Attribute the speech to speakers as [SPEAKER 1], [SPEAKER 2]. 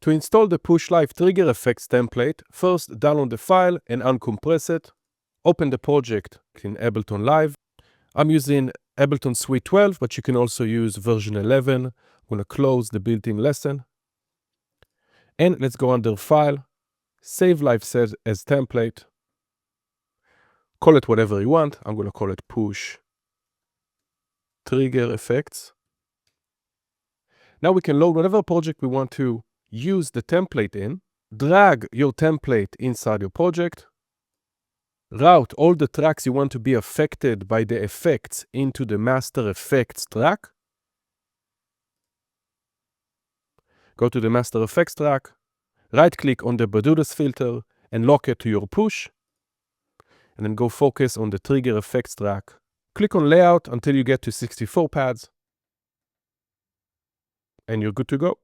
[SPEAKER 1] To install the Push Live Trigger Effects template, first download the file and uncompress it. Open the project in Ableton Live. I'm using Ableton Suite 12, but you can also use version 11. I'm going to close the built-in lesson. And let's go under File, Save Live as Template. Call it whatever you want. I'm going to call it Push Trigger Effects. Now we can load whatever project we want to use the template in, drag your template inside your project, route all the tracks you want to be affected by the effects into the master effects track. Go to the master effects track, right-click on the Bermudas filter and lock it to your push, and then go focus on the trigger effects track. Click on layout until you get to 64 pads, and you're good to go.